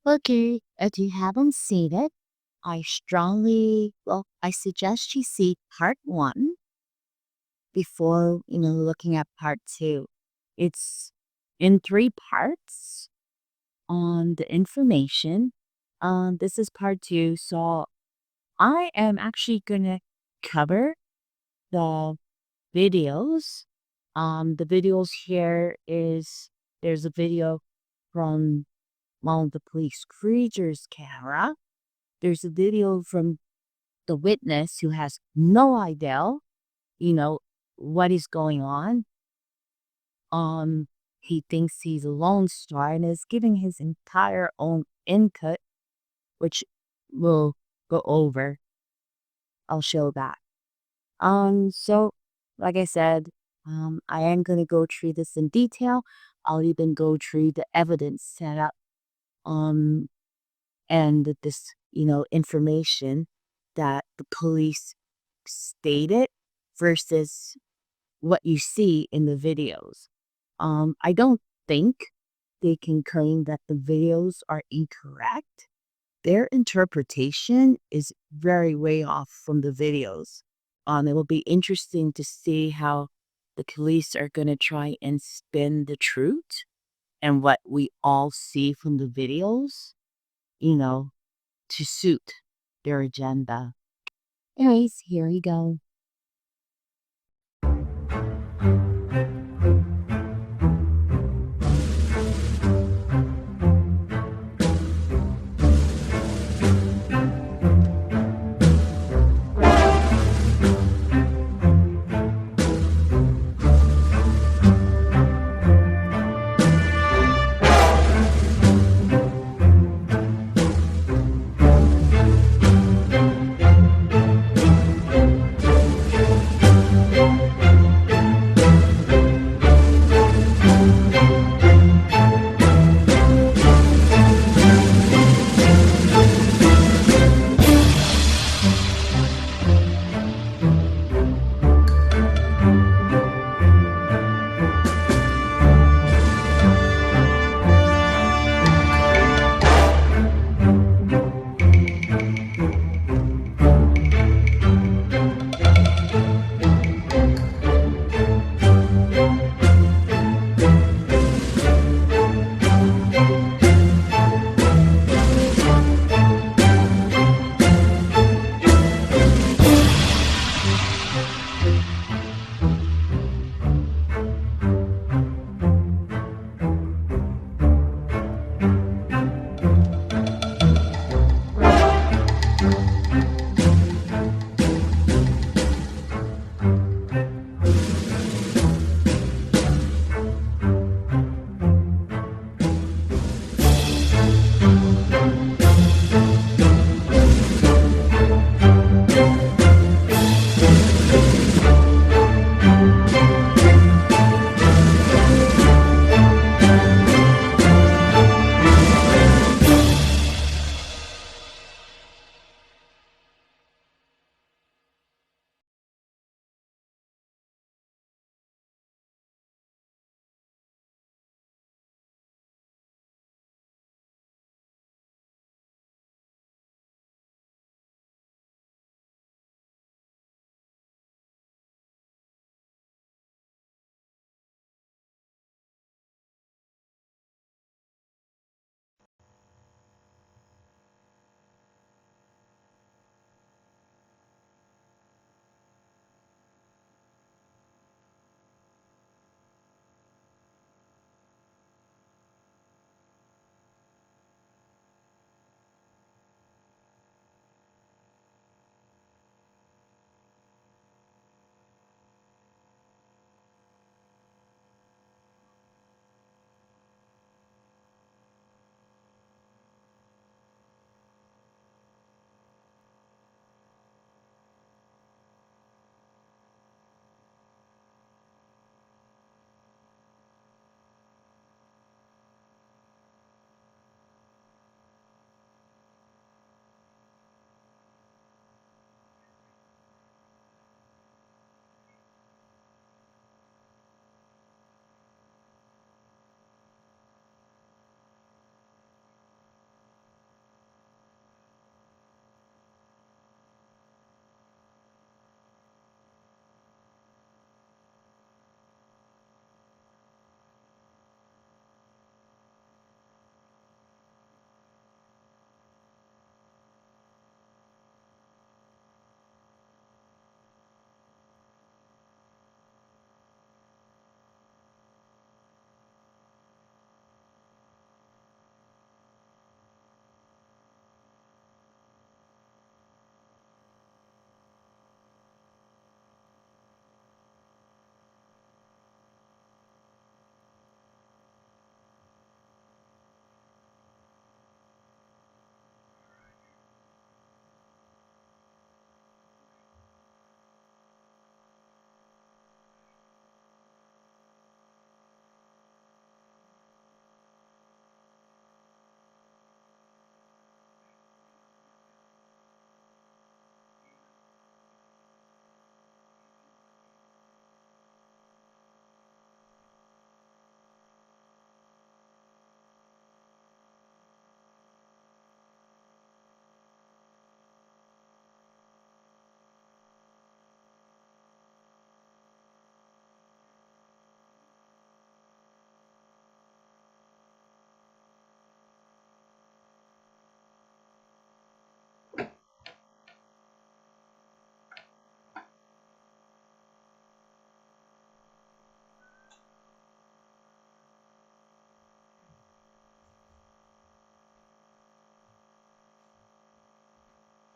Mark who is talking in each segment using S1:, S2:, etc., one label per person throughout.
S1: Okay, if you haven't seen it, I suggest you see part one before, looking at part two. It's in three parts on the information. This is part two. So I am actually gonna cover the videos. The videos here is there's a video from one of the police cruisers camera. There's a video from the witness who has no idea, you know, what is going on. Um, he thinks he's a lone star and is giving his entire own input, which we'll go over. I'll show that. So like I said, I am gonna go through this in detail. I'll even go through the evidence setup, um, and this, information that the police stated versus what you see in the videos. I don't think they can claim that the videos are incorrect. Their interpretation is very way off from the videos. It will be interesting to see how the police are going to try and spin the truth and what we all see from the videos, you know, to suit their agenda. Anyways, here we go.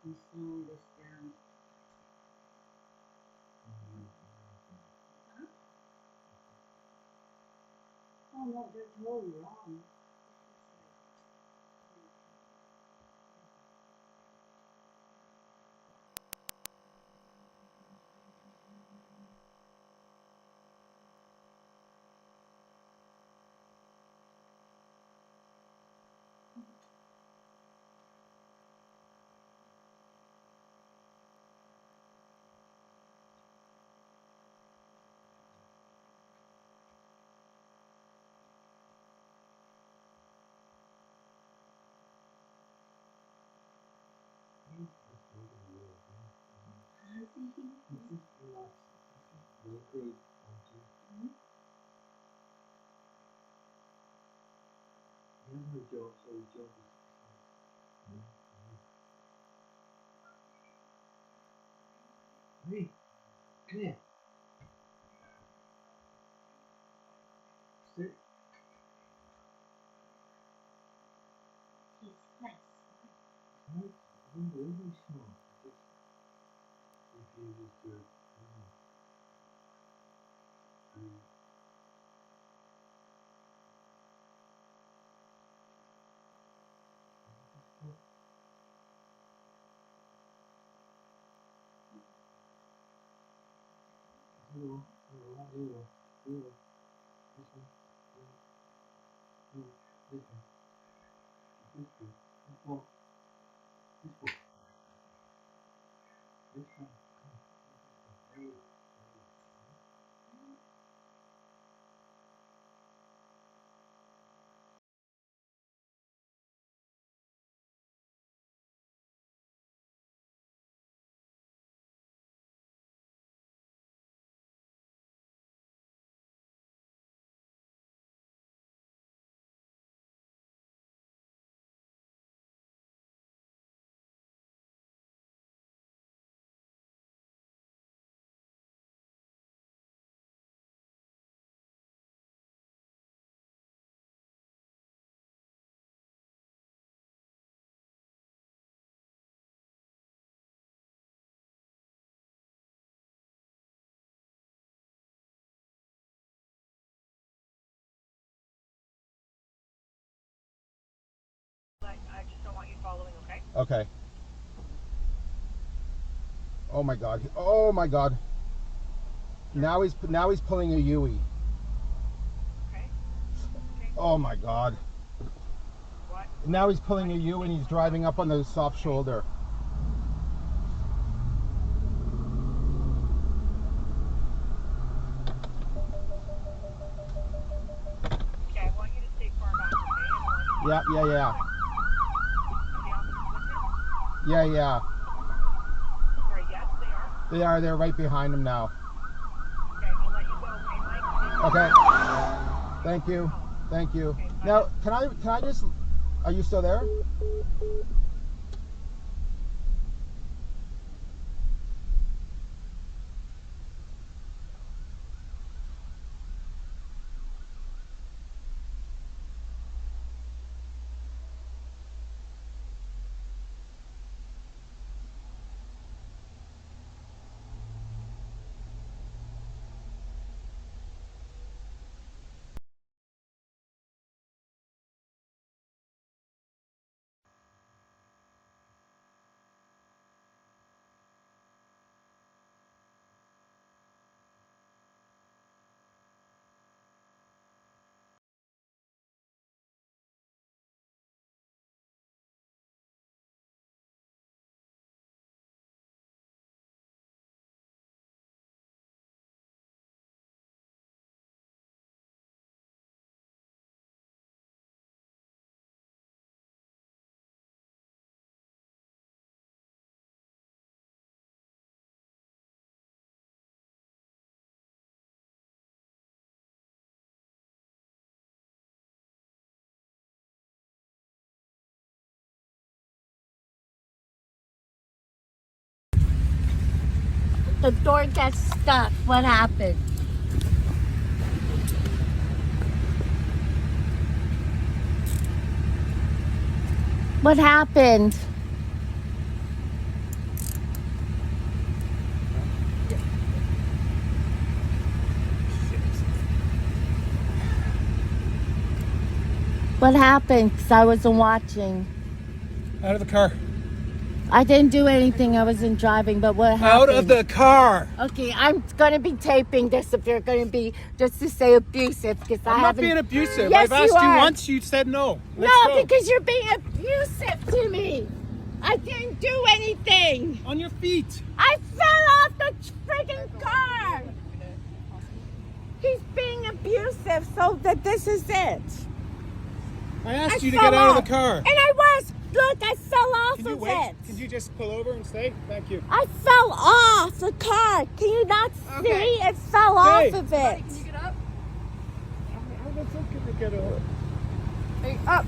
S1: I'm slowing this down. Huh? Oh no, they're totally wrong.
S2: Hey, come here. Sit.
S1: He's nice.
S2: No, I'm really smart. Just refuses to. Zero, zero, zero, zero. This one, zero, zero, this one, this one, this one, this one, this one. There you go.
S3: I just don't want you following, okay?
S2: Okay. Oh my God. Oh my God. Now he's pulling a Yui.
S3: Okay?
S2: Oh my God.
S3: What?
S2: Now he's pulling a U and he's driving up on the soft shoulder.
S3: Okay, I want you to stay far back, okay?
S2: Yeah, yeah, yeah.
S3: Are the officers with him?
S2: Yeah, yeah.
S3: Sorry, yes, they are.
S2: They are. They're right behind him now.
S3: Okay, I'll let you go, okay, Mike?
S2: Okay. Thank you. Thank you.
S3: Okay, bye.
S2: Now, can I just? Are you still there?
S1: The door gets stuck. What happened? What happened? What happened? Because I wasn't watching.
S2: Out of the car.
S1: I didn't do anything. I wasn't driving, but what happened?
S2: Out of the car.
S1: Okay, I'm going to be taping this if you're going to be, just to say abusive, because
S2: I'm
S1: I
S2: not
S1: haven't.
S2: being abusive.
S1: Yes,
S2: I've asked
S1: you
S2: you
S1: are.
S2: once, you said no. Let's
S1: No,
S2: go.
S1: because you're being abusive to me. I didn't do anything.
S2: On your feet.
S1: I fell off the freaking car. He's being abusive, so that this is it.
S2: I asked
S1: I
S2: you to
S1: fell
S2: get out
S1: off.
S2: of the car.
S1: And I was. Look, I fell off
S2: Can you
S1: of
S2: wait?
S1: it.
S2: Can you just pull over and stay? Thank you.
S1: I fell off the car. Can you not see?
S3: Okay.
S1: It fell
S2: Hey.
S1: off of
S3: Buddy,
S1: it.
S3: can you get up?
S2: How the fuck can we get over?
S3: Hey, up.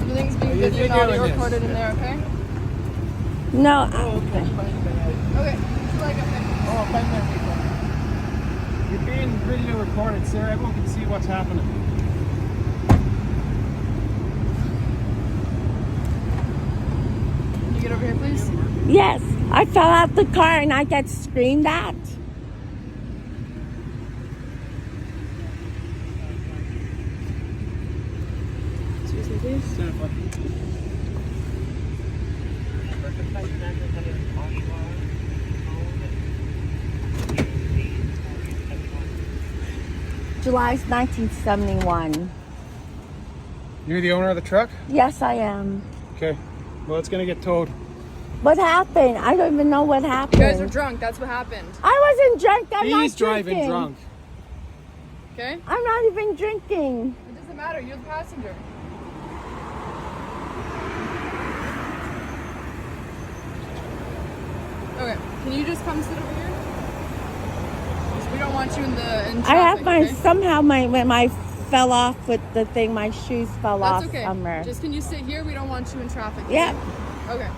S3: Everything's being
S2: Are you
S3: video and
S2: videoing
S3: audio
S2: this?
S3: recorded in there, okay?
S1: No,
S2: Oh, okay.
S3: Okay. Just like up there.
S2: Oh, fine there, people. You're being video recorded, sir. Everyone can see what's happening.
S3: Can you get over here, please?
S1: yes, I fell out the car and I get screamed at.
S3: Excuse me, please.
S1: July 1971.
S2: You're the owner of the truck?
S1: Yes, I am.
S2: Okay. Well, it's gonna get towed.
S1: What happened? I don't even know what
S3: You
S1: happened.
S3: guys are drunk. That's what happened.
S1: I wasn't drunk. I'm not
S2: He's driving
S1: drinking.
S2: drunk.
S3: Okay?
S1: I'm not even drinking.
S3: It doesn't matter. You're the passenger. Okay. Can you just come sit over here? We don't want you in traffic.
S1: I have my
S3: okay?
S1: somehow when I fell off with the thing, my shoes fell
S3: That's
S1: off
S3: okay.
S1: somewhere.
S3: Just can you sit here? We don't want you in traffic. okay?
S1: Yeah.
S3: Okay.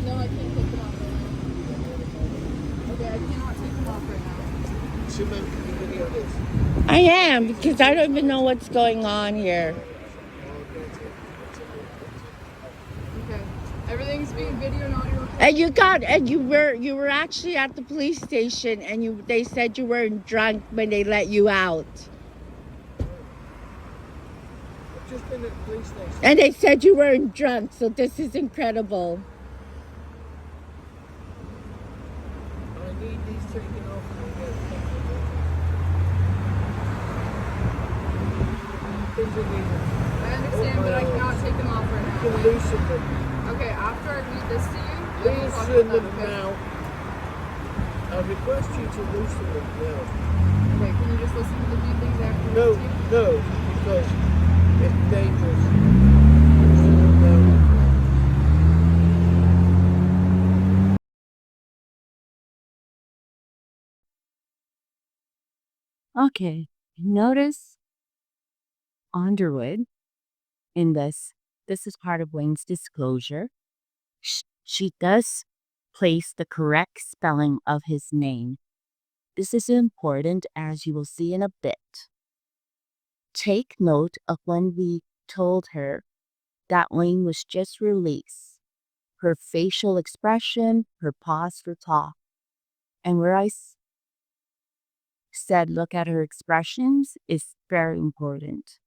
S3: No, I can't take them off right now. Okay, I cannot take them off right now.
S1: I am, because I don't even know what's going on here.
S3: Okay. Everything's being video and audio recorded.
S1: And you were actually at the police station, and they said you weren't drunk when they let you out.
S2: I've just been at the police station.
S1: And they said you weren't drunk, so this is incredible.
S2: I need these taken off and I get things illegal.
S3: I understand, but I cannot take them off right now.
S2: You can loosen them.
S3: Okay, after I read this to you, then we'll talk
S2: Loosen
S3: about
S2: them
S3: that, okay?
S2: now. I request you to loosen them now.
S3: Okay, can you just listen to the few things I have to read
S2: No,
S3: to you?
S2: no, because it's dangerous. Loosen them now.
S1: Okay, notice Underwood in this. This is part of Wayne's disclosure. She does place the correct spelling of his name. This is important, as you will see in a bit. Take note of when we told her that Wayne was just released. Her facial expression, her pause for talk. And where I said look at her expressions is very important.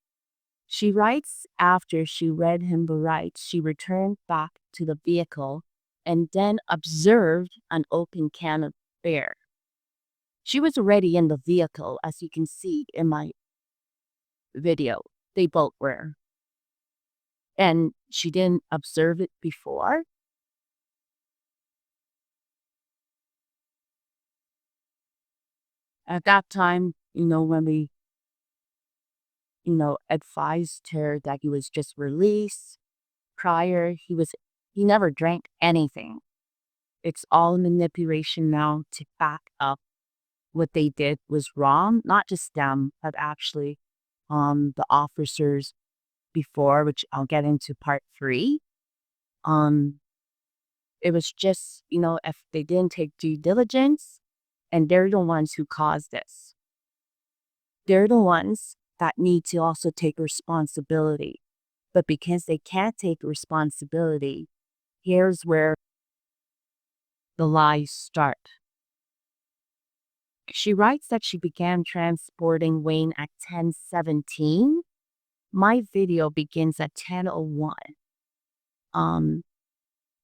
S1: She writes after she read him the rights, she returned back to the vehicle and then observed an open can of beer. She was already in the vehicle, as you can see in my video. They both were. And she didn't observe it before. At that time, when we, advised her that he was just released prior, he never drank anything. It's all manipulation now to back up what they did was wrong, not just them, but actually the officers before, which I'll get into part 3. Um, it was just, if they didn't take due diligence, and they're the ones who caused this. They're the ones that need to also take responsibility. But because they can't take responsibility, here's where the lies start. She writes that she began transporting Wayne at 10:17. My video begins at 10:01.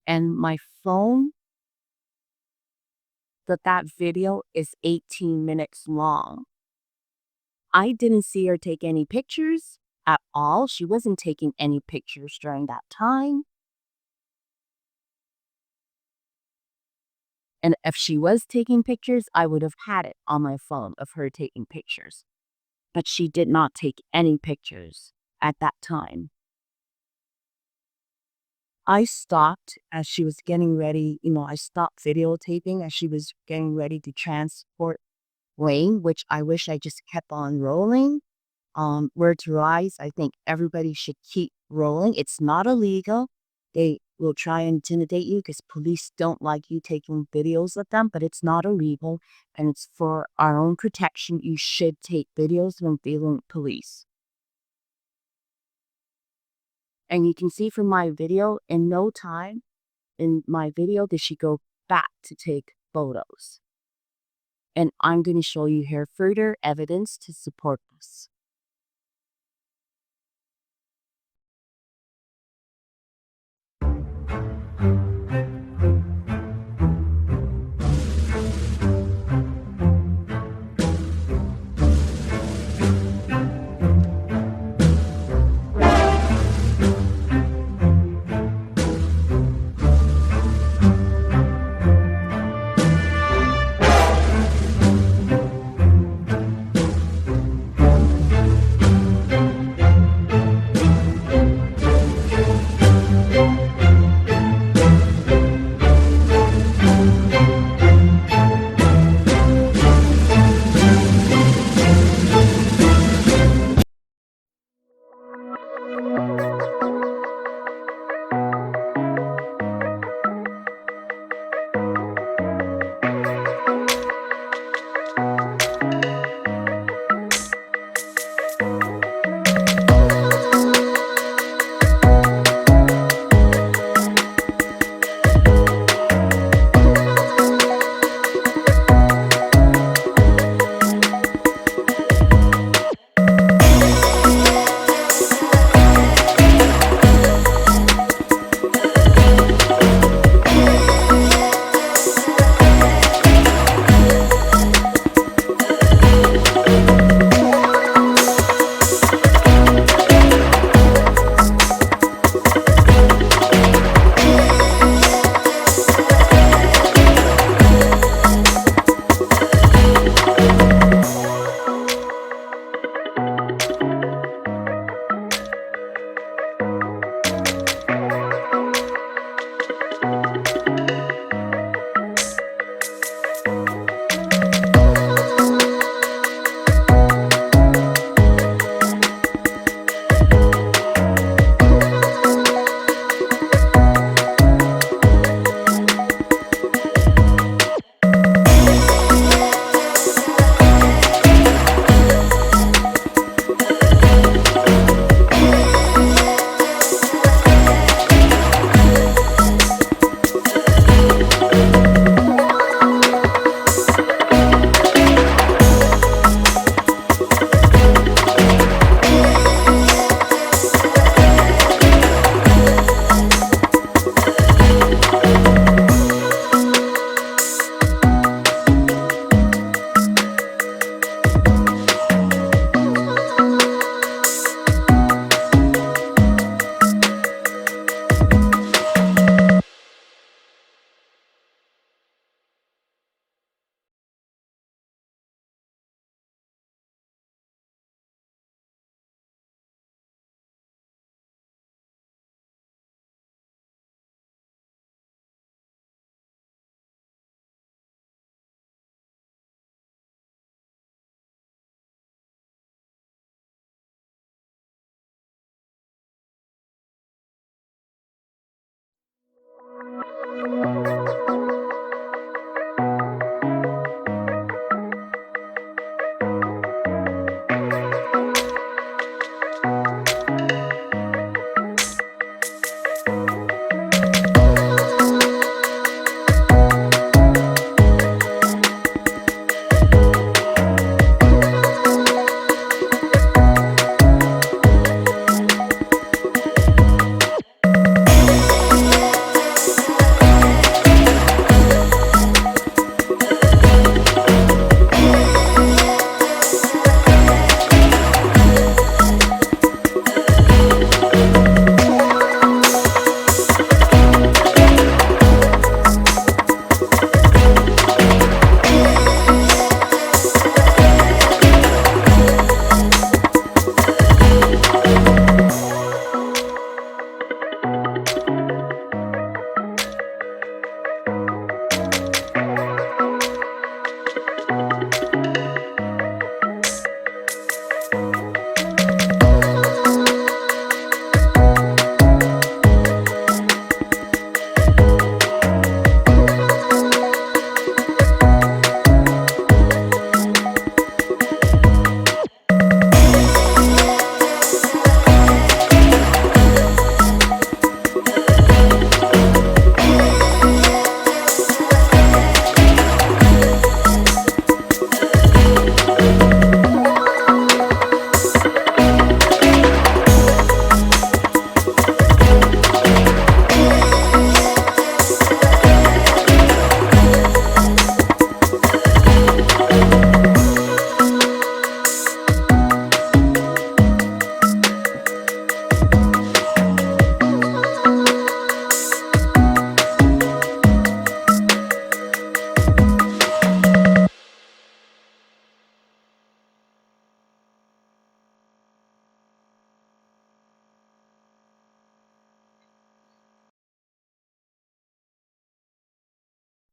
S1: And my phone, that video is 18 minutes long. I didn't see her take any pictures at all. She wasn't taking any pictures during that time. And if she was taking pictures, I would have had it on my phone of her taking pictures. But she did not take any pictures at that time. I stopped as she was getting ready. I stopped videotaping as she was getting ready to transport Wayne, which I wish I just kept on rolling. Word to rise, I think everybody should keep rolling. It's not illegal. They will try and intimidate you because police don't like you taking videos of them, but it's not illegal, and it's for our own protection. You should take videos when dealing with police. And you can see from my video, in no time in my video did she go back to take photos. And I'm going to show you here further evidence to support this.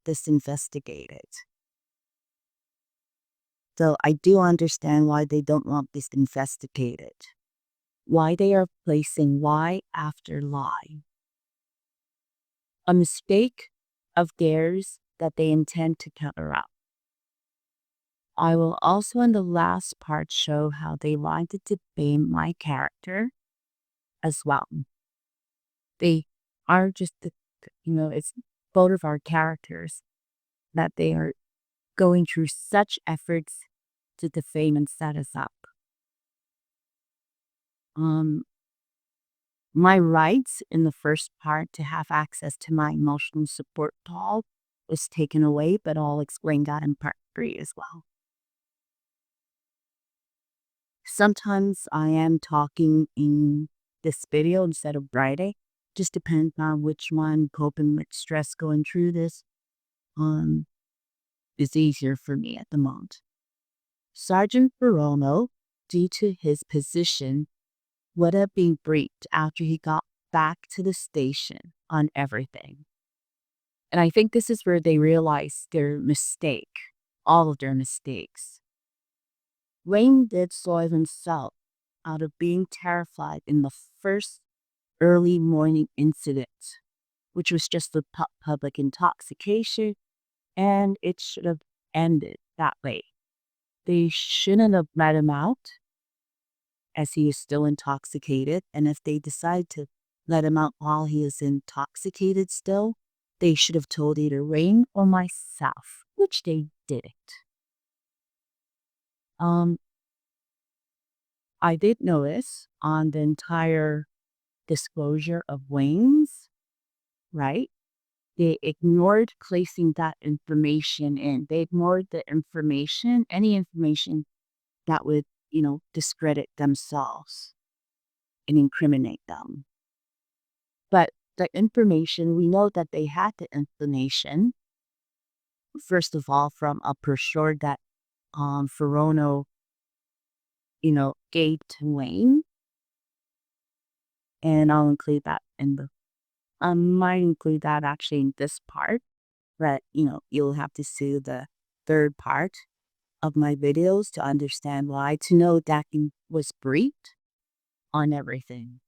S1: this investigated. So I do understand why they don't want this investigated. Why they are placing lie after lie. A mistake of theirs that they intend to cover up. I will also in the last part show how they wanted to defame my character as well. They are just, it's both of our characters that they are going through such efforts to defame and set us up. My rights in the first part to have access to my emotional support doll was taken away, but I'll explain that in part 3 as well. Sometimes I am talking in this video instead of writing. Just depends on which one, coping with stress going through this is easier for me at the moment. Sergeant Verono, due to his position, would have been briefed after he got back to the station on everything. And I think this is where they realized their mistake, all of their mistakes. Wayne did so himself out of being terrified in the first early morning incident, which was just a public intoxication, and it should have ended that way. They shouldn't have let him out as he is still intoxicated, and if they decide to let him out while he is intoxicated still, they should have told either Wayne or myself, which they didn't. I did notice on the entire disclosure of Wayne's, right? They ignored placing that information in. They ignored the information, any information that would, discredit themselves and incriminate them. But the information, we know that they had the information, first of all, from a brochure that Verono, gave to Wayne. And I'll include that in the, I might include that actually in this part, but, you'll have to see the third part of my videos to understand why, to know that he was briefed on everything.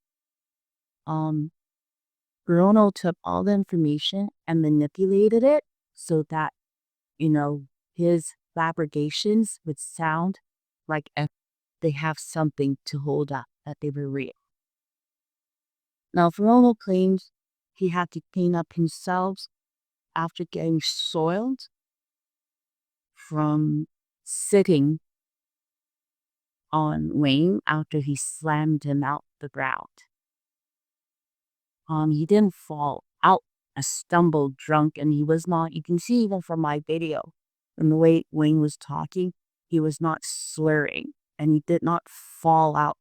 S1: Bruno took all the information and manipulated it so that, his fabrications would sound like if they have something to hold up that they were real. Now, Bruno claims he had to clean up himself after getting soiled from sitting on Wayne after he slammed him out the ground. He didn't fall out, stumbled drunk, and he was not, you can see even from my video, from the way Wayne was talking, he was not slurring, and he did not fall out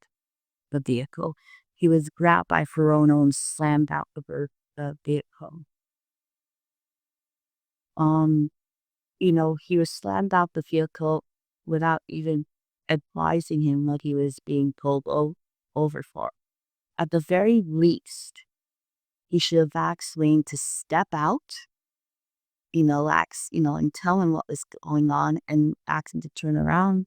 S1: the vehicle. He was grabbed by Verono and slammed out the vehicle. He was slammed out the vehicle without even advising him what he was being pulled over for. At the very least, he should have asked Wayne to step out, and tell him what was going on and ask him to turn around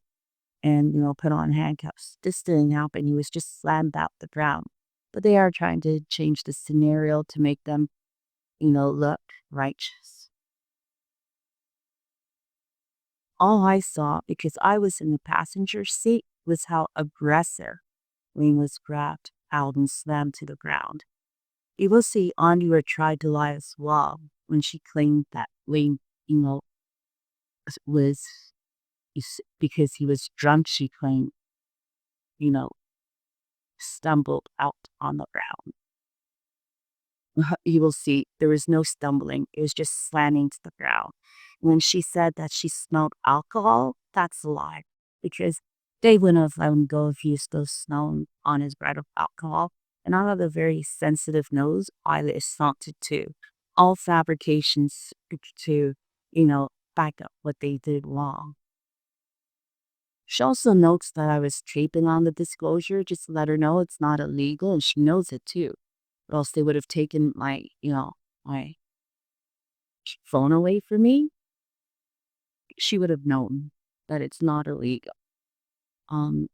S1: and, put on handcuffs. This didn't happen. He was just slammed out the ground. But they are trying to change the scenario to make them, look righteous. All I saw, because I was in the passenger seat, was how aggressive Wayne was grabbed out and slammed to the ground. You will see Andrea tried to lie as well when she claimed that Wayne, was, because he was drunk, she claimed, stumbled out on the ground. You will see there was no stumbling. It was just slamming to the ground. When she said that she smelled alcohol, that's a lie. Because they wouldn't have let him go if he was still smelling on his breath of alcohol. And I have a very sensitive nose. I is sensitive to all fabrications to, back up what they did wrong. She also notes that I was taping on the disclosure just to let her know it's not illegal, and she knows it too. Or else they would have taken my phone away from me, she would have known that it's not illegal. Um,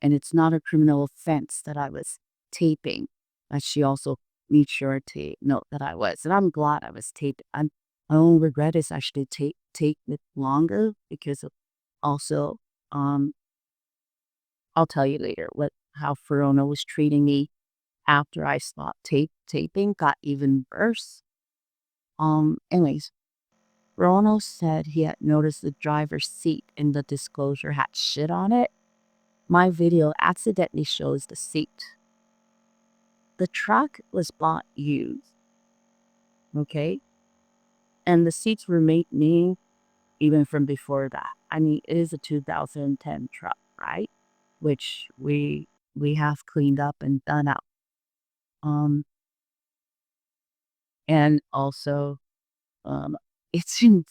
S1: and it's not a criminal offense that I was taping. But she also made sure to note that I was. And I'm glad I was taping. My only regret is I should have take it longer because of also, um, I'll tell you later how Verona was treating me after I stopped taping got even worse. Anyways, Verona said he had noticed the driver's seat in the disclosure had shit on it. My video accidentally shows the seat. The truck was bought used, okay? And the seats were made new even from before that. I mean, it is a 2010 truck, right? Which we have cleaned up and done out. Um, and also, um, it's in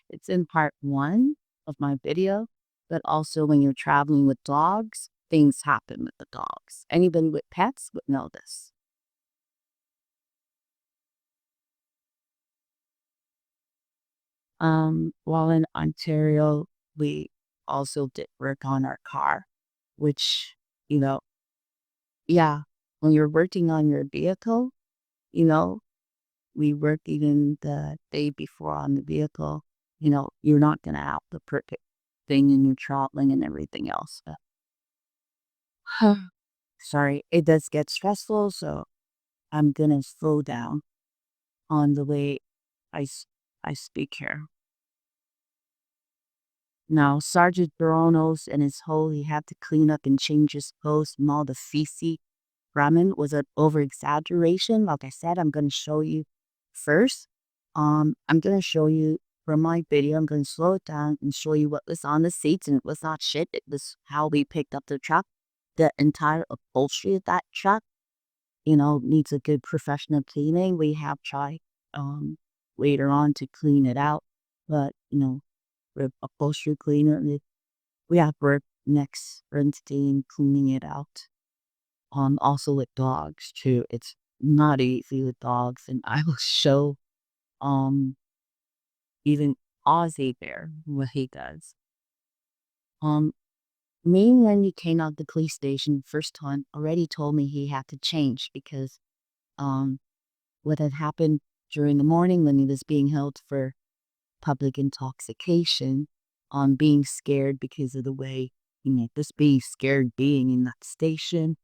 S1: it's in part one of my video, but also when you're traveling with dogs, things happen with the dogs. Anybody with pets would know this. While in Ontario, we also did work on our car, which, you know, yeah, when you're working on your vehicle, you know, we work even the day before on the vehicle, you're not going to have the perfect thing in your traveling and everything else. Sorry, it does get stressful, so I'm going to slow down on the way I, s- I speak here. Now, Sergeant Baronos and his whole, he had to clean up and change his clothes from all the feces ramen was an over exaggeration. Like I said, I'm going to show you first. I'm going to show you from my video. I'm going to slow it down and show you what was on the seats, and it was not shit. It was how we picked up the truck. The entire upholstery of that truck, needs a good professional cleaning. We have tried um later on to clean it out, but with upholstery cleaner, we have worked next Wednesday in cleaning it out. Also with dogs too. It's not easy with dogs, and I will show um even Ozzy Bear what he does. Um, Me when he came out the police station first time already told me he had to change because um what had happened during the morning when he was being held for public intoxication, on being scared because of the way just being scared being in that station.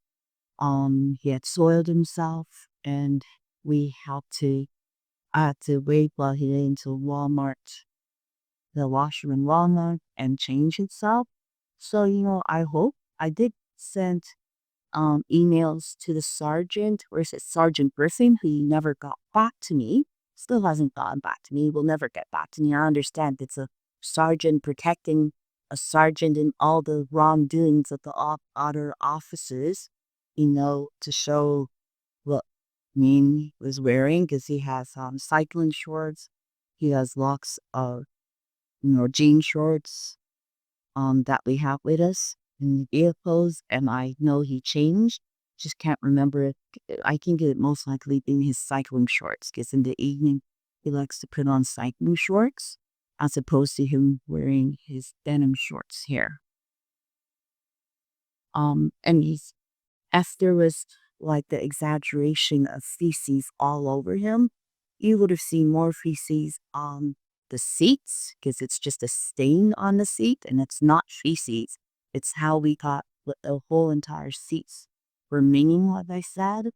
S1: He had soiled himself, and we had to I had to wait while he went into Walmart, the washroom in Walmart, and change himself. So, I hope I did send emails to the sergeant, or is it Sergeant Griffin, who never got back to me. Still hasn't gotten back to me. Will never get back to me. I understand it's a sergeant protecting a sergeant in all the wrongdoings of the other officers, to show what Mean was wearing, because he has cycling shorts. He has lots of jean shorts that we have with us in the vehicles, and I know he changed. Just can't remember it. I think it most likely being his cycling shorts, because in the evening he likes to put on cycling shorts as opposed to him wearing his denim shorts here. And if there was like the exaggeration of feces all over him, you would have seen more feces on the seats, because it's just a stain on the seat and it's not feces. It's how we got the whole entire seats remaining, like I said.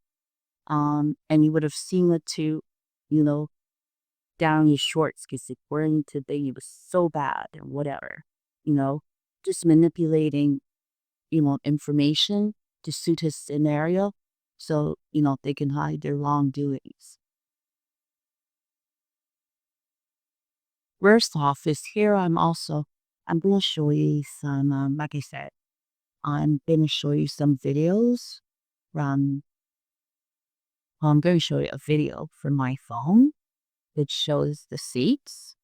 S1: And you would have seen it too, you know, down his shorts, because wearing today he was so bad and whatever, you know, just manipulating information to suit his scenario, so, they can hide their wrongdoings. Worst off is here I'm going to show you some, like I said, I'm going to show you some videos from, I'm going to show you a video from my phone that shows the seats.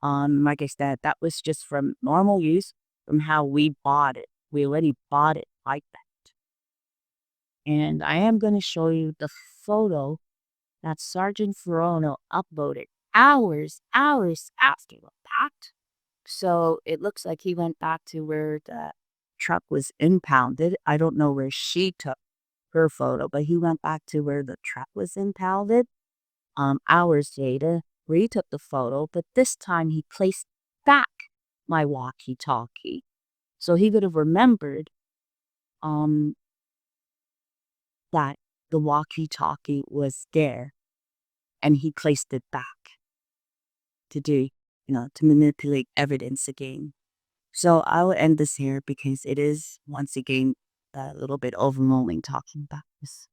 S1: Like I said, that was just from normal use, from how we bought it. We already bought it like that. And I am going to show you the photo that Sergeant Ferrano uploaded hours after the fact. So it looks like he went back to where the truck was impounded. I don't know where she took her photo, but he went back to where the truck was impounded. Hours later, retook the photo, but this time he placed back my walkie-talkie. So he would have remembered um that the walkie-talkie was there and he placed it back to do, to manipulate evidence again. So I'll end this here because it is once again a little bit overwhelming talking about this.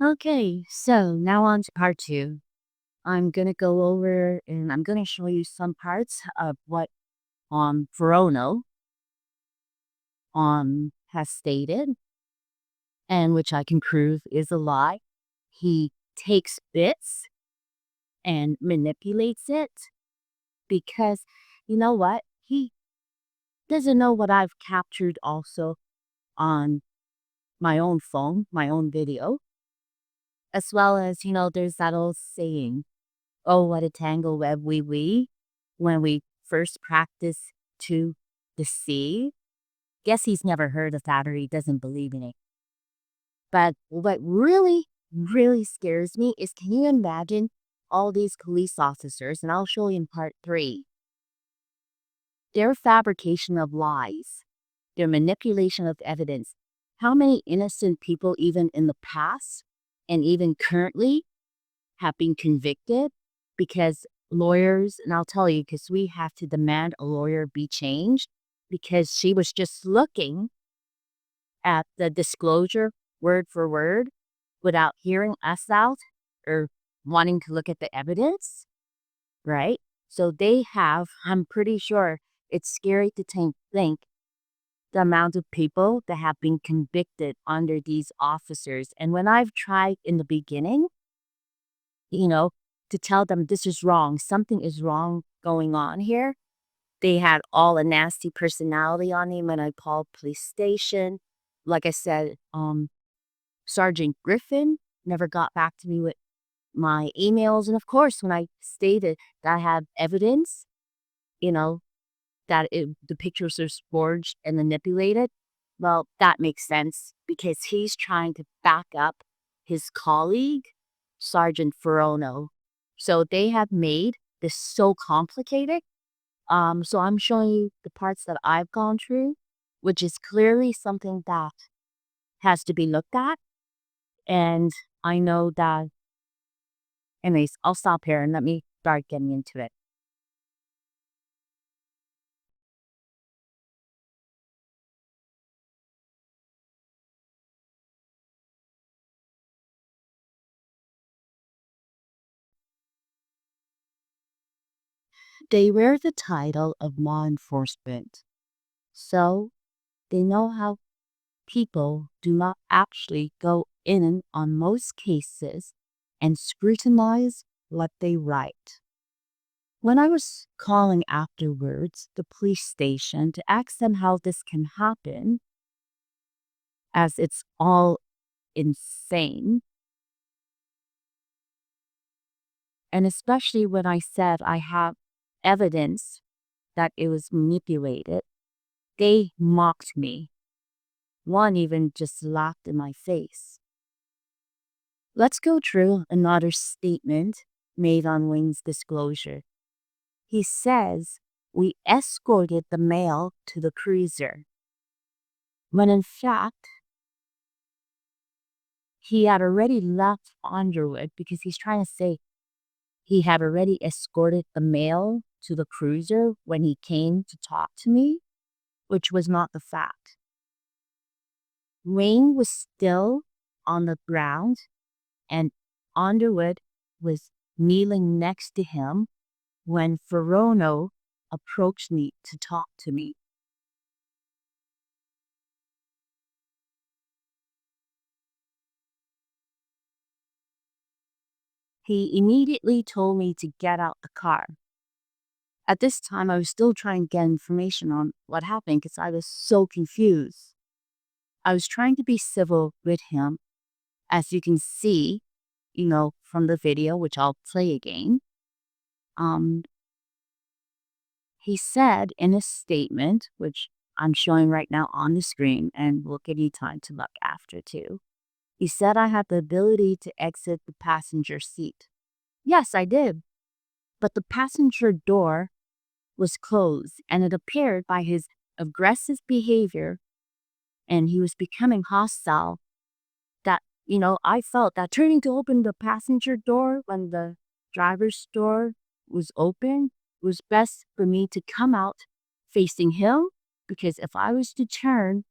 S1: Okay, so now on to part two. I'm gonna go over and I'm gonna show you some parts of what Verono has stated, and which I can prove is a lie. He takes bits and manipulates it because you know what? He doesn't know what I've captured also on my own phone, my own video, as well as, there's that old saying, oh, what a tangle web we weave when we first practice to deceive. Guess he's never heard of that or he doesn't believe in it. But what really, really scares me is can you imagine all these police officers, and I'll show you in part three, their fabrication of lies, their manipulation of evidence. How many innocent people, even in the past and even currently, have been convicted because lawyers, and I'll tell you, because we have to demand a lawyer be changed because she was just looking at the disclosure word for word without hearing us out or wanting to look at the evidence, right? So they have, I'm pretty sure it's scary to think the amount of people that have been convicted under these officers. And when I've tried in the beginning, to tell them this is wrong, something is wrong going on here, they had all a nasty personality on me when I called police station. Like I said, Sergeant Griffin never got back to me with my emails. And of course, when I stated that I have evidence, you know, the pictures are forged and manipulated, well, that makes sense because he's trying to back up his colleague, Sergeant Ferrono. So they have made this so complicated. So I'm showing you the parts that I've gone through, which is clearly something that has to be looked at. And I know that, anyways, I'll stop here and let me start getting into it. They wear the title of law enforcement, so they know how people do not actually go in on most cases and scrutinize what they write. When I was calling afterwards the police station to ask them how this can happen, as it's all insane, and especially when I said I have evidence that it was manipulated, they mocked me. One even just laughed in my face. Let's go through another statement made on Wayne's disclosure. He says, "We escorted the male to the cruiser," when in fact, he had already left Underwood because he's trying to say he had already escorted the male to the cruiser when he came to talk to me, which was not the fact. Wayne was still on the ground and Underwood was kneeling next to him when Verono approached me to talk to me. He immediately told me to get out the car. At this time, I was still trying to get information on what happened because I was so confused. I was trying to be civil with him, as you can see, from the video, which I'll play again. Um, he said in a statement, which I'm showing right now on the screen, and we'll give you time to look after too. He said I had the ability to exit the passenger seat. Yes, I did. But the passenger door was closed, and it appeared by his aggressive behavior, and he was becoming hostile, that, I felt that turning to open the passenger door when the driver's door was open was best for me to come out facing him, because if I was to turn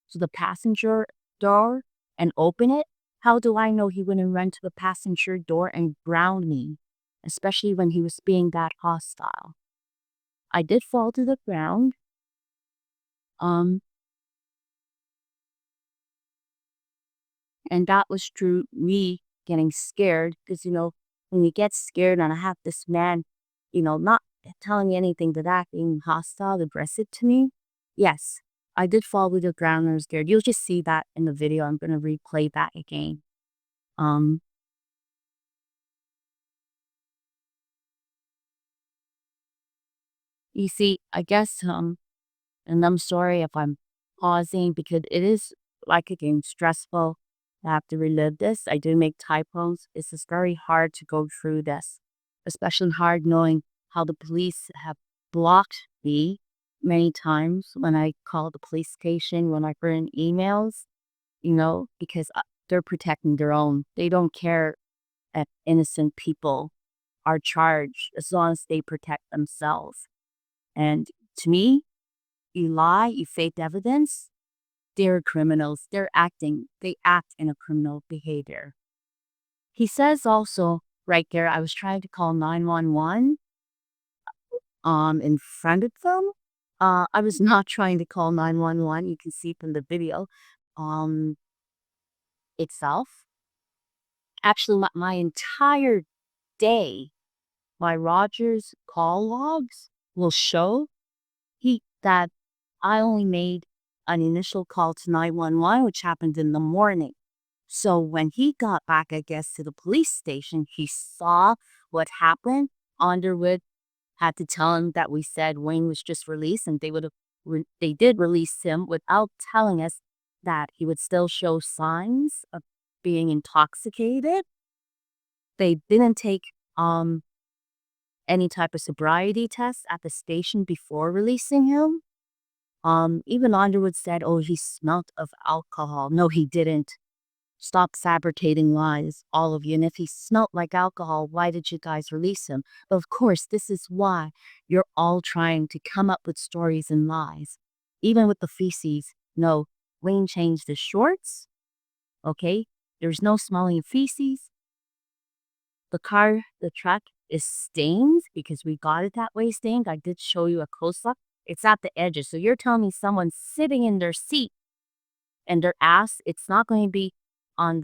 S1: to the passenger door and open it, how do I know he wouldn't run to the passenger door and ground me, especially when he was being that hostile? I did fall to the ground. Um, and that was through me getting scared because, when you get scared and I have this man, not telling me anything but acting hostile, aggressive to me. Yes, I did fall to the ground and I was scared. You'll just see that in the video. I'm going to replay that again. Um, you see, I guess, and I'm sorry if I'm pausing because it is, like, again, stressful to have to relive this. I do make typos. It's just very hard to go through this, especially hard knowing how the police have blocked me many times when I call the police station, when I burn emails, because they're protecting their own. They don't care if innocent people are charged as long as they protect themselves. And to me, you lie, you fake evidence, they're criminals. They act in a criminal behavior. He says also right there, I was trying to call 911 in front of them. I was not trying to call 911. You can see from the video itself. Actually, my entire day, my Rogers call logs will show that I only made an initial call to 911, which happened in the morning. So when he got back, I guess, to the police station, he saw what happened. Underwood had to tell him that we said Wayne was just released, and they did release him without telling us that he would still show signs of being intoxicated. They didn't take any type of sobriety test at the station before releasing him. Even Underwood said, oh, he smelt of alcohol. No, he didn't. Stop fabricating lies, all of you. And if he smelt like alcohol, why did you guys release him? But of course, this is why you're all trying to come up with stories and lies. Even with the feces. No, Wayne changed the shorts. Okay? There's no smelling of feces. The truck is stained because we got it that way stained. I did show you a close-up. It's at the edges. So you're telling me someone's sitting in their seat and their ass, it's not going to be on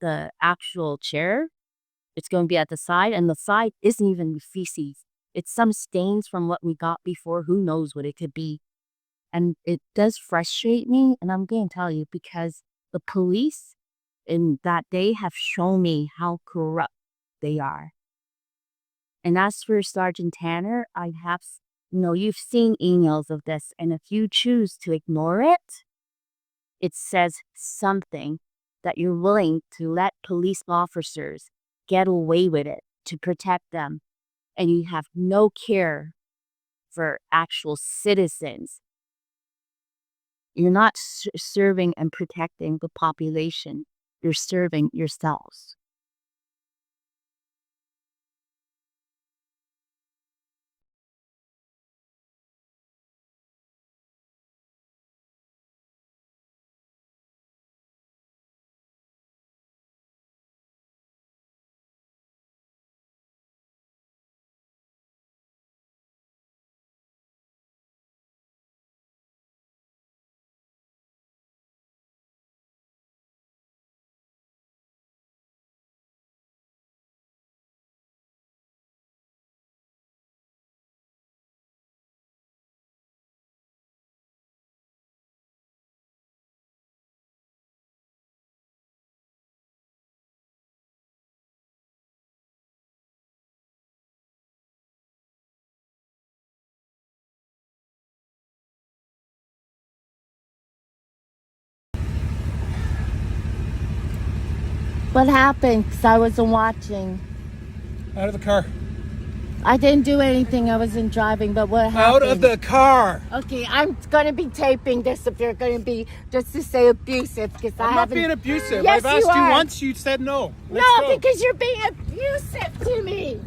S1: the actual chair. It's going to be at the side, and the side isn't even feces. It's some stains from what we got before. Who knows what it could be. And it does frustrate me, and I'm going to tell you, because the police in that day have shown me how corrupt they are. And as for Sergeant Tanner, you've seen emails of this, and if you choose to ignore it, it says something that you're willing to let police officers get away with it to protect them, and you have no care for actual citizens. You're not serving and protecting the population. You're serving yourselves. What happened? Because I wasn't watching.
S2: Out of the car.
S1: I didn't do anything. I wasn't driving, but what happened?
S2: Out of the car.
S1: Okay, I'm going to be taping this if you're going to be, just to say abusive, because
S2: I'm not being abusive.
S1: Yes,
S2: I've asked
S1: you
S2: you
S1: are.
S2: once, you said no. Let's
S1: No,
S2: go.
S1: because you're being abusive to me.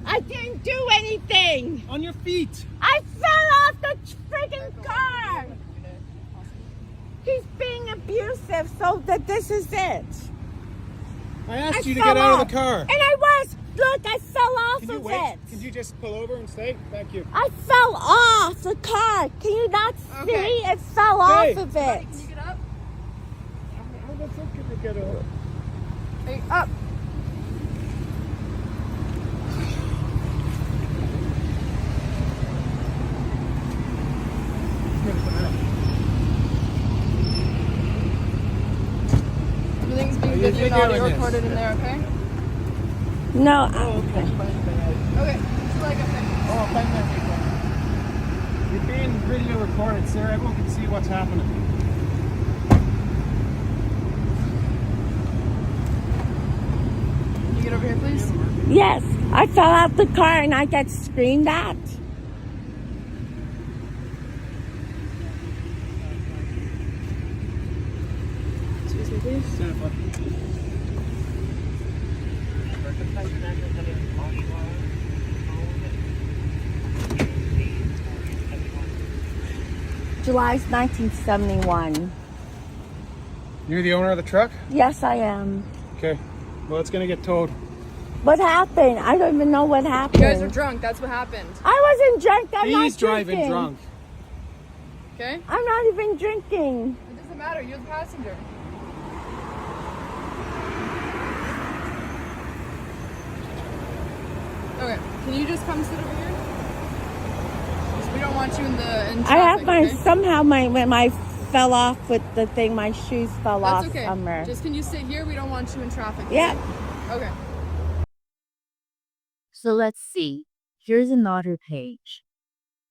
S1: I didn't do anything.
S2: On your feet.
S1: I fell off the freaking car. He's being abusive, so that this is it.
S2: I asked you to
S1: fell
S2: get out
S1: off.
S2: of the car.
S1: And I was. Look, I fell off
S2: Can you
S1: of
S2: wait?
S1: it.
S2: Can you just pull over and stay? Thank you.
S1: I fell off the car. Can you not see?
S3: Okay.
S1: It fell
S2: Okay.
S1: off of
S3: Buddy,
S1: it.
S3: can you get up?
S2: How the fuck can you get over?
S3: Hey, up. Everything's being
S2: you
S3: video and audio
S2: videoing this?
S3: recorded in there, okay?
S1: No,
S2: Oh, okay.
S3: Okay. So like up there.
S2: Oh, thank you. You're being video recorded, sir. Everyone can see what's happening.
S3: Can you get over here, please?
S1: yes, I fell out the car and I got screamed at.
S3: Excuse me, please.
S2: Stand up.
S1: July 1971.
S2: You're the owner of the truck?
S1: Yes, I am.
S2: Okay. Well, it's going to get towed.
S1: What happened? I don't even know what happened.
S3: You guys are drunk. That's what happened.
S1: I wasn't drunk. I'm not
S2: He's driving
S1: drinking.
S2: drunk.
S3: Okay?
S1: I'm not even drinking.
S3: It doesn't matter. You're the passenger. Okay. Can you just come sit over here? 'Cause we don't want you in traffic,
S1: I have my
S3: okay?
S1: somehow when I fell off with the thing, my shoes fell
S3: That's
S1: off
S3: okay.
S1: somewhere.
S3: Just can you sit here? We don't want you in traffic.
S1: Yeah.
S3: Okay.
S1: So let's see. Here's another page.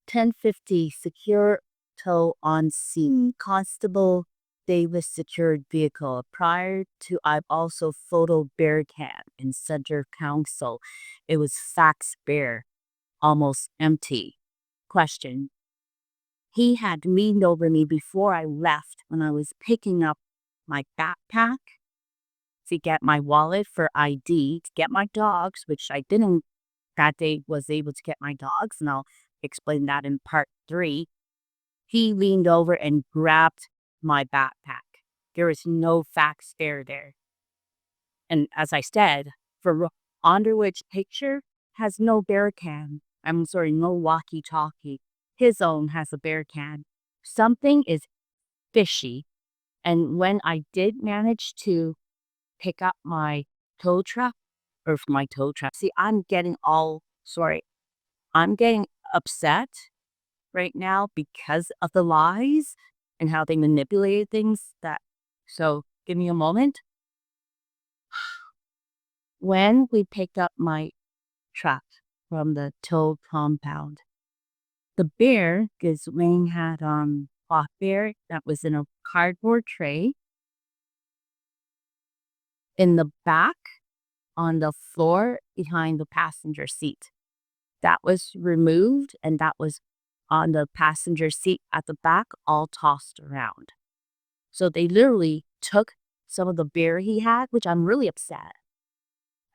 S1: 1050 secure tow on scene. Constable Davis secured vehicle. Prior to, I've also photo bear cam in Center Council. It was fax bear. almost empty. Question. He had leaned over me before I left when I was picking up my backpack to get my wallet for ID, to get my dogs, which I didn't that day was able to get my dogs, and I'll explain that in part 3. He leaned over and grabbed my backpack. There was no fax spare there. And as I said, for Underwood's picture has no bear can. I'm sorry, no walkie-talkie. His own has a bear can. Something is fishy. And when I did manage to pick up my tow truck, see, I'm getting upset right now because of the lies and how they manipulated things so give me a moment. When we picked up my truck from the tow compound, the bear, because Wayne had cloth bear that was in a cardboard tray in the back on the floor behind the passenger seat. That was removed, and that was on the passenger seat at the back, all tossed around. So they literally took some of the beer he had, which I'm really upset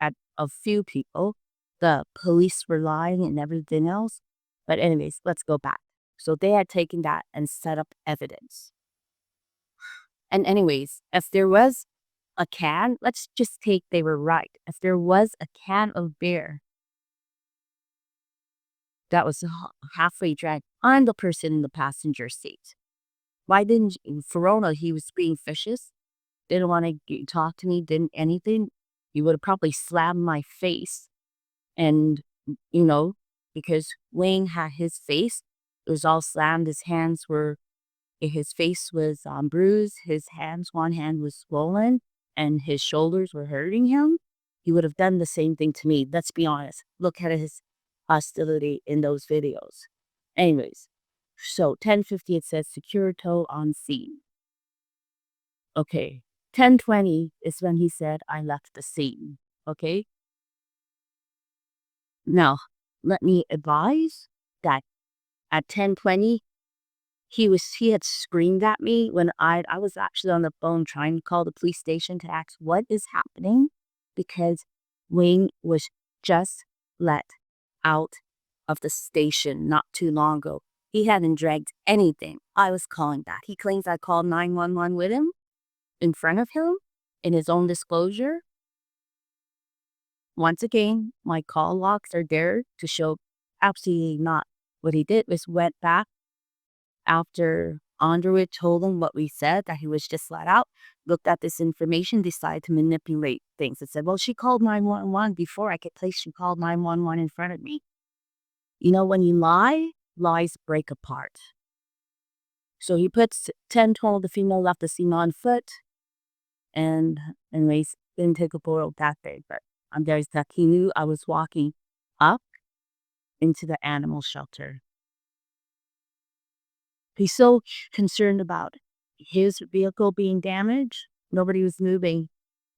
S1: at a few people. The police were lying and everything else. But anyways, let's go back. So they had taken that and set up evidence. And anyways, if there was a can, let's just take they were right. If there was a can of beer that was halfway drank, I'm the person in the passenger seat. Why didn't Verona, he was being vicious, didn't want to talk to me, didn't anything. He would have probably slammed my face. And, because Wayne had his face, it was all slammed. His face was bruised. His one hand was swollen, and his shoulders were hurting him. He would have done the same thing to me. Let's be honest. Look at his hostility in those videos. Anyways, so 10:50 it says secure tow on scene. Okay, 10:20 is when he said I left the scene. Okay. Now, let me advise that at 10:20 he had screamed at me when I was actually on the phone trying to call the police station to ask what is happening, because Wayne was just let out of the station not too long ago. He hadn't dragged anything. I was calling that. He claims I called 911 with him, in front of him, in his own disclosure. Once again, my call logs are there to show absolutely not. What he did was went back after Underwood told him what we said, that he was just let out, looked at this information, decided to manipulate things and said, well, she called 911 before I could place, she called 911 in front of me. When you lie, lies break apart. So he puts 10:12, the female left the scene on foot. And anyways, didn't take a photo that day, but there's that he knew I was walking up into the animal shelter. He's so concerned about his vehicle being damaged. Nobody was moving.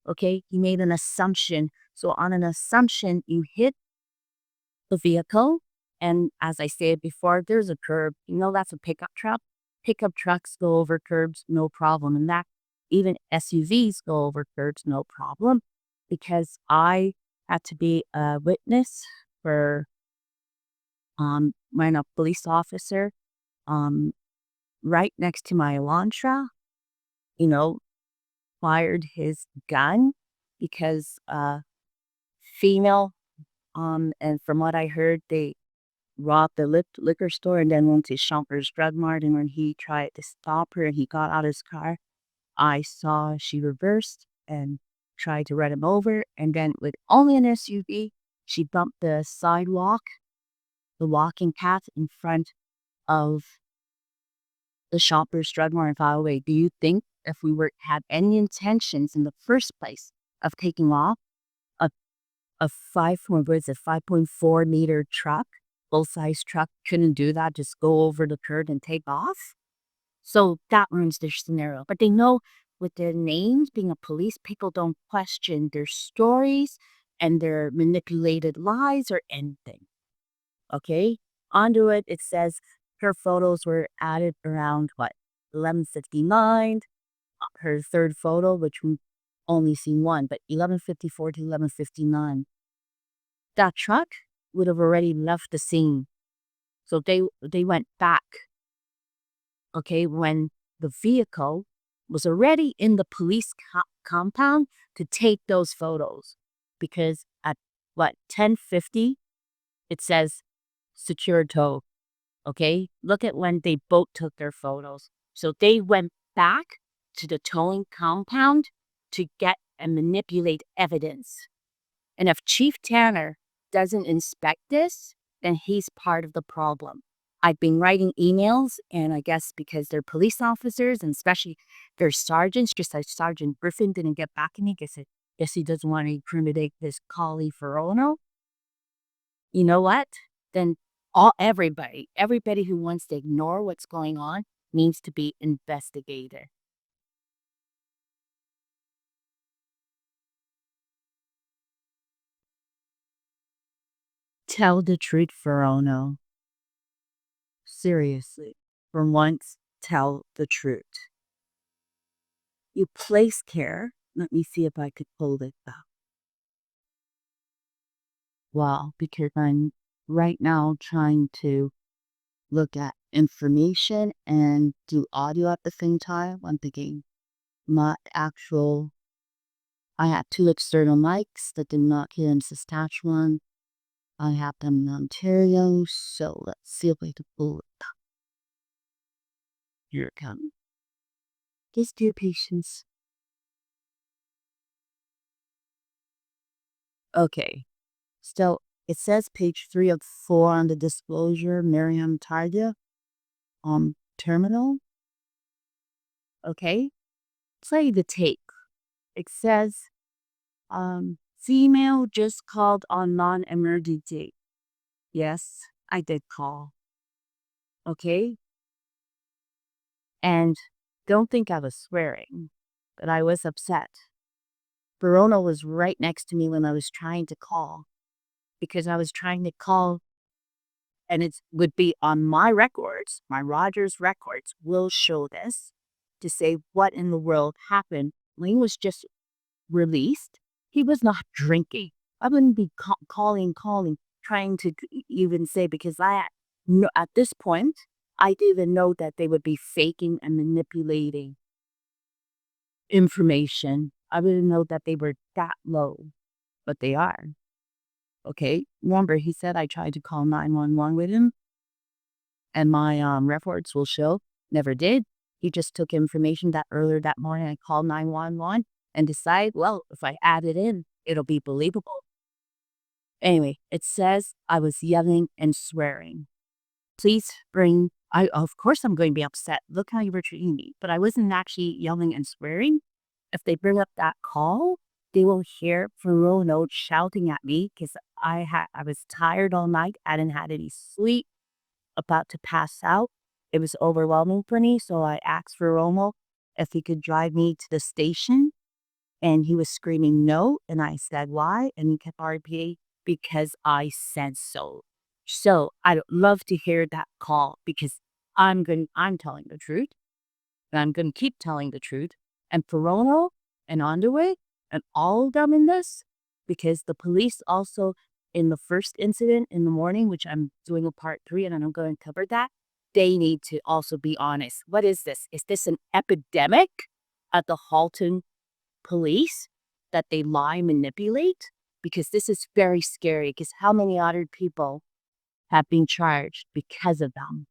S1: Okay, he made an assumption. So on an assumption, you hit the vehicle. And as I said before, there's a curb. That's a pickup truck. Pickup trucks go over curbs, no problem. And that even SUVs go over curbs, no problem. Because I had to be a witness for when a police officer right next to my Elantra, fired his gun because female, and from what I heard, they robbed the liquor store and then went to Shoppers Drug Mart. And when he tried to stop her and he got out of his car, I saw she reversed and tried to run him over. And then with only an SUV, she bumped the sidewalk, the walking path in front of the Shoppers Drug Mart and file away. Do you think if we had any intentions in the first place of taking off a 5.4 meter truck, full-size truck, couldn't do that, just go over the curb and take off? So that ruins their scenario. But they know with their names being a police, people don't question their stories and their manipulated lies or anything. Okay. Under it, it says her photos were added around what? 11:59. Her third photo, which we've only seen one, but 11:54 to 11:59. That truck would have already left the scene. So they went back, okay, when the vehicle was already in the police compound to take those photos. Because at what, 10:50, it says secure tow. Okay, look at when they both took their photos. So they went back to the towing compound to get and manipulate evidence. And if Chief Tanner doesn't inspect this, then he's part of the problem. I've been writing emails, and I guess because they're police officers and especially their sergeants, just like Sergeant Griffin didn't get back to me because I guess he doesn't want to incriminate this collie Ferrono. You know what? Then everybody who wants to ignore what's going on needs to be investigated. Tell the truth, Ferrono. Seriously, for once, tell the truth. You place care. Let me see if I could pull this up. Well, because I'm right now trying to look at information and do audio at the same time. I'm thinking not actual. I had 2 external mics that did not get in Saskatchewan. I have them in Ontario, so let's see if I can pull it up. Here it comes. Just your patience. Okay, so it says page 3 of 4 on the disclosure, Miriam Tardia, terminal. Okay, play the tape. It says, female just called on non-emergency. Yes, I did call. Okay? And don't think I was swearing, but I was upset. Verona was right next to me when I was trying to call, because I was trying to call, and it would be on my records, my Rogers records will show this, to say what in the world happened when he was just released. He was not drinking. I wouldn't be calling, trying to even say, because at this point, I didn't even know that they would be faking and manipulating information. I didn't know that they were that low, but they are. Okay, remember, he said I tried to call 911 with him, and my records will show. Never did. He just took information that earlier that morning I called 911 and decided, well, if I add it in, it'll be believable. Anyway, it says I was yelling and swearing. Please bring, of course I'm going to be upset. Look how you were treating me. But I wasn't actually yelling and swearing. If they bring up that call, they will hear Ferrono shouting at me because I was tired all night. I didn't have any sleep, about to pass out. It was overwhelming for me. So I asked Ferrono if he could drive me to the station. And he was screaming no. And I said, why? And he kept repeating, because I said so. So I'd love to hear that call, because I'm telling the truth. And I'm going to keep telling the truth. And Ferrono and Underway and all of them in this, because the police also in the first incident in the morning, which I'm doing a part 3 and I'm going to cover that, they need to also be honest. What is this? Is this an epidemic at the Halton Police that they lie, manipulate? Because this is very scary, because how many other people have been charged because of them?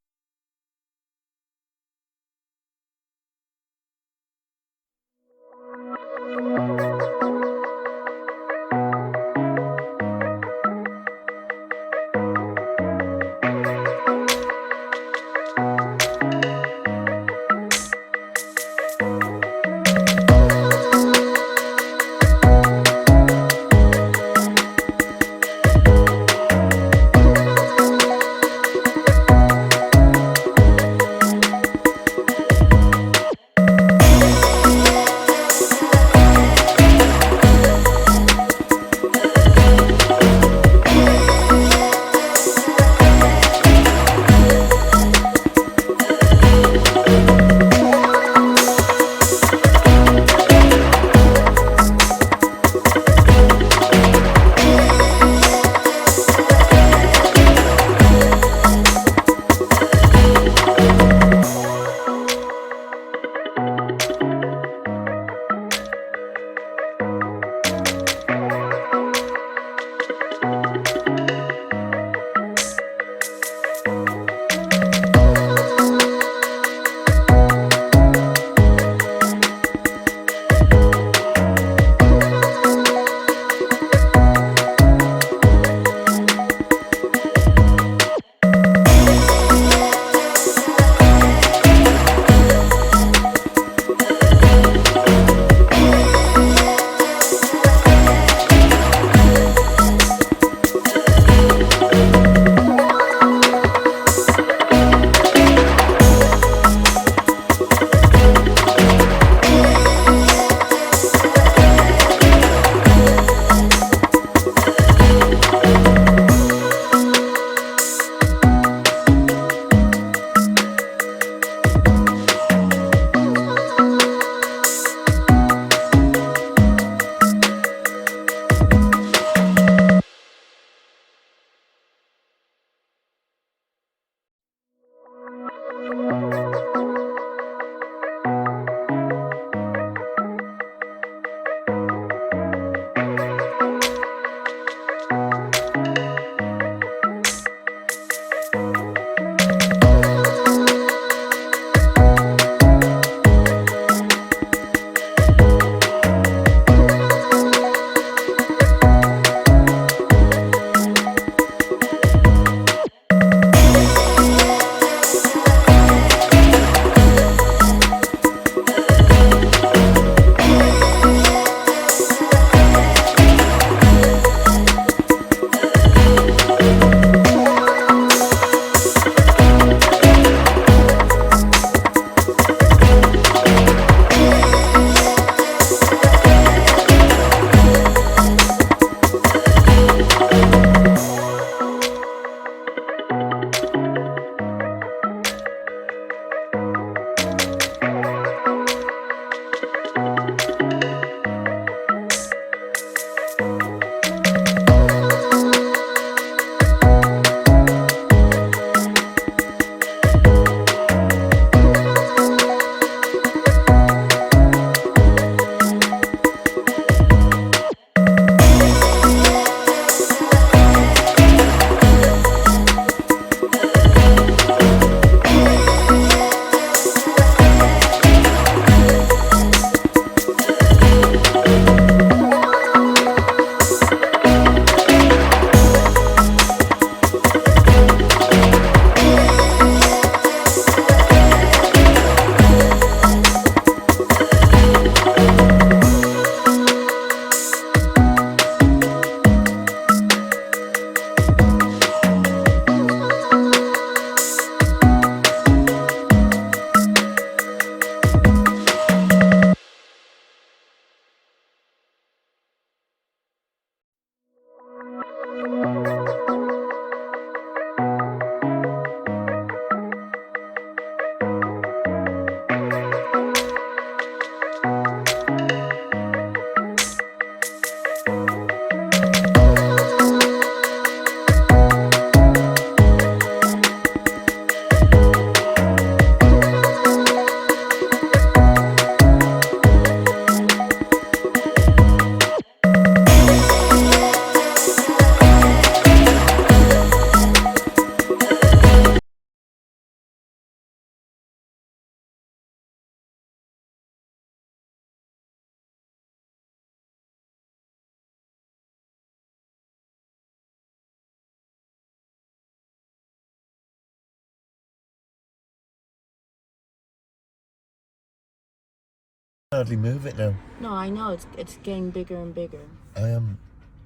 S2: hardly move it now.
S3: No, I know it's getting bigger and bigger.
S2: I am.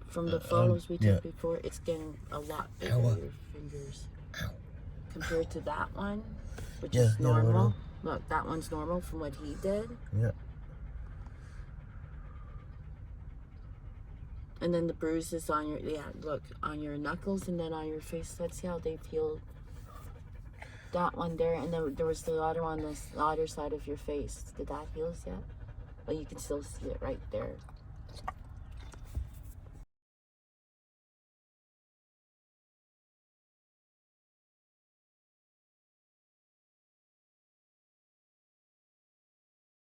S3: From the photos we took
S2: yeah.
S3: before, it's getting a lot bigger.
S2: Ow.
S3: Your fingers
S2: Ow.
S3: compared to that one, which
S2: Yeah,
S3: is
S2: yeah, I know.
S3: normal. Look, that one's normal from what he did.
S2: Yeah.
S3: And then the bruises on your look on your knuckles and then on your face. Let's see how they've healed. That one there, and then there was the other one on the other side of your face. Did that heal yet? Well, you can still see it right there.